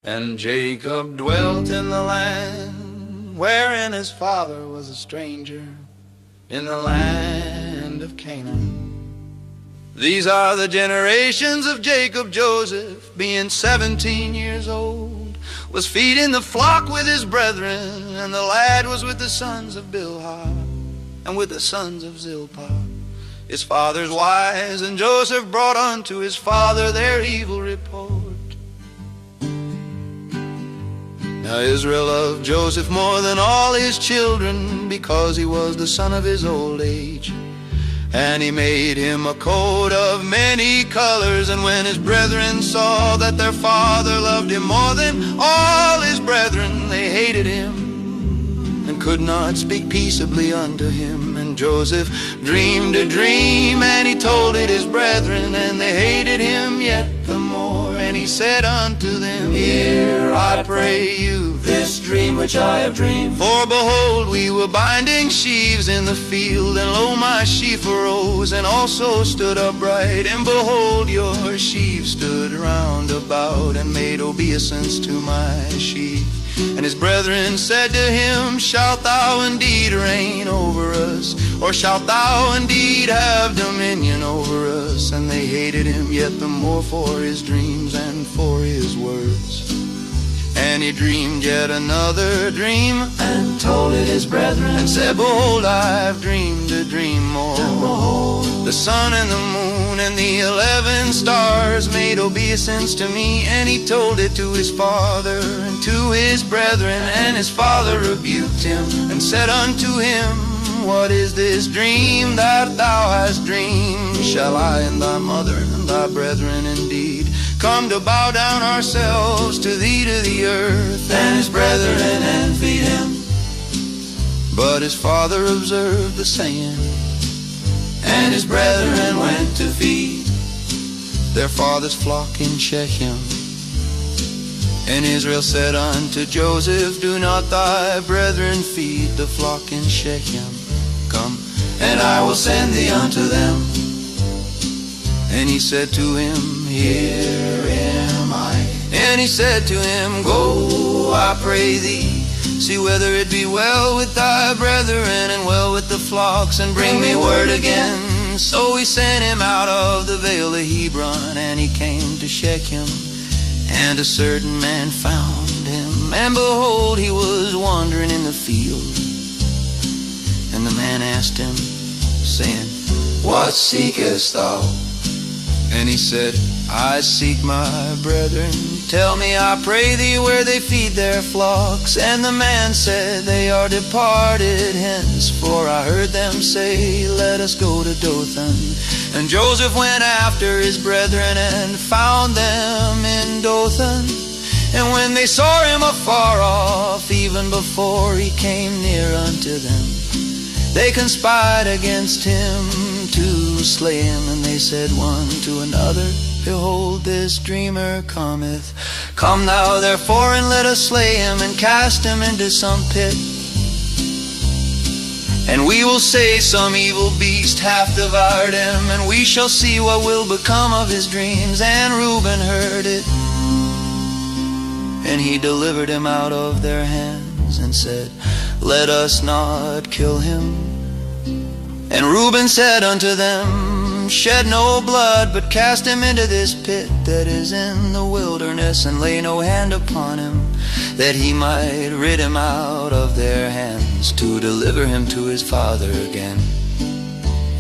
And Jacob dwelt in the land wherein his father was a stranger, in the land of Canaan. These are the generations of Jacob. Joseph, being 17 years old, was feeding the flock with his brethren, and the lad was with the sons of Bilhah and with the sons of Zilpah, his father's wives. And Joseph brought unto his father their evil report. Now Israel loved Joseph more than all his children, because he was the son of his old age. And he made him a coat of many colors. And when his brethren saw that their father loved him more than all his brethren, they hated him and could not speak peaceably unto him. And Joseph dreamed a dream, and he told it his brethren, and they hated him yet the more. And he said unto them, Hear, I pray you, this dream which I have dreamed. For behold, we were binding sheaves in the field, and lo, my sheaf arose, and also stood upright. And behold, your sheaves stood round about, and made obeisance to my sheaf. And his brethren said to him, Shalt thou indeed reign over us, or shalt thou indeed have dominion over us? And they hated him yet the more for his dreams and for his words. And he dreamed yet another dream, and told it his brethren, and said, Behold, I have dreamed a dream more. And behold, the sun and the moon and the 11 stars made obeisance to me. And he told it to his father and to his brethren. And his father rebuked him and said unto him, What is this dream that thou hast dreamed? Shall I and thy mother and thy brethren indeed come to bow down ourselves to thee to the earth? And his brethren envied him, but his father observed the saying. And his brethren went to feed their father's flock in Shechem. And Israel said unto Joseph, Do not thy brethren feed the flock in Shechem? Come, and I will send thee unto them. And he said to him, Here am I. And he said to him, Go, I pray thee, see whether it be well with thy brethren, and well with the flocks, and bring me word again. So he sent him out of the vale of Hebron, and he came to Shechem. And a certain man found him, and behold, he was wandering in the field. And the man asked him, saying, What seekest thou? And he said, I seek my brethren. Tell me, I pray thee, where they feed their flocks. And the man said, They are departed hence, for I heard them say, Let us go to Dothan. And Joseph went after his brethren, and found them in Dothan. And when they saw him afar off, even before he came near unto them, they conspired against him to slay him. And they said one to another, Behold, this dreamer cometh. Come thou therefore, and let us slay him, and cast him into some pit. And we will say, Some evil beast hath devoured him, and we shall see what will become of his dreams. And Reuben heard it, and he delivered him out of their hands, and said, Let us not kill him. And Reuben said unto them, Shed no blood, but cast him into this pit that is in the wilderness, and lay no hand upon him, that he might rid him out of their hands, to deliver him to his father again.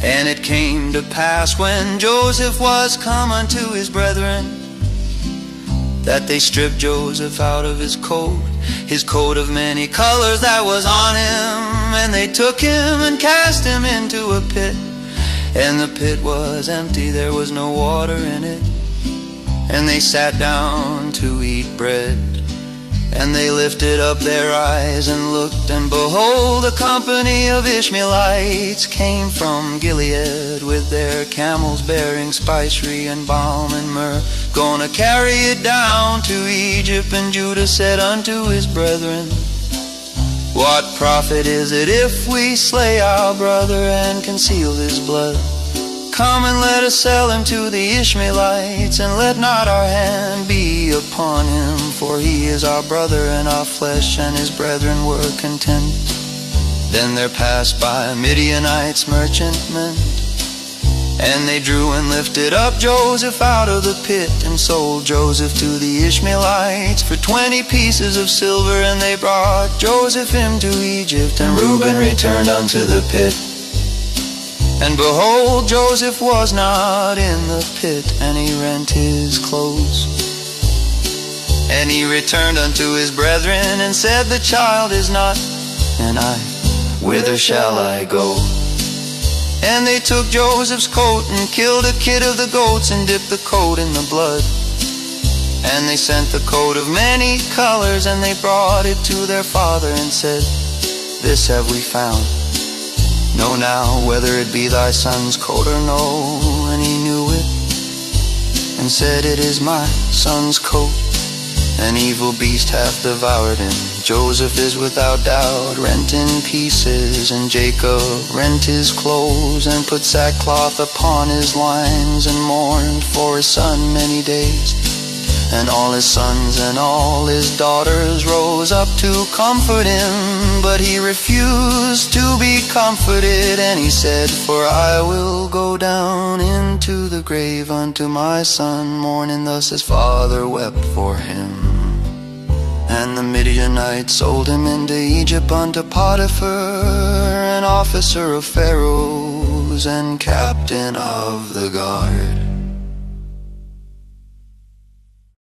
And it came to pass, when Joseph was come unto his brethren, that they stripped Joseph out of his coat of many colors that was on him. And they took him and cast him into a pit. And the pit was empty, there was no water in it. And they sat down to eat bread. And they lifted up their eyes and looked, and behold, a company of Ishmaelites came from Gilead, with their camels bearing spicery and balm and myrrh, gonna carry it down to Egypt. And Judah said unto his brethren, What profit is it if we slay our brother and conceal his blood? Come and let us sell him to the Ishmaelites, and let not our hand be upon him, for he is our brother and our flesh, and his brethren were content. Then there passed by Midianites merchantmen, and they drew and lifted up Joseph out of the pit, and sold Joseph to the Ishmaelites for 20 pieces of silver. And they brought Joseph into Egypt, and Reuben returned unto the pit. And behold, Joseph was not in the pit, and he rent his clothes. And he returned unto his brethren, and said, The child is not, and I, whither shall I go? And they took Joseph's coat, and killed a kid of the goats, and dipped the coat in the blood. And they sent the coat of many colors, and they brought it to their father, and said, This have we found. Know now whether it be thy son's coat or no. And he knew it, and said, It is my son's coat. An evil beast hath devoured him. Joseph is without doubt rent in pieces. And Jacob rent his clothes, and put sackcloth upon his loins, and mourned for his son many days. And all his sons and all his daughters rose up to comfort him, but he refused to be comforted. And he said, For I will go down into the grave unto my son, mourning. Thus his father wept for him. And the Midianites sold him into Egypt unto Potiphar, an officer of Pharaoh's, and captain of the guard.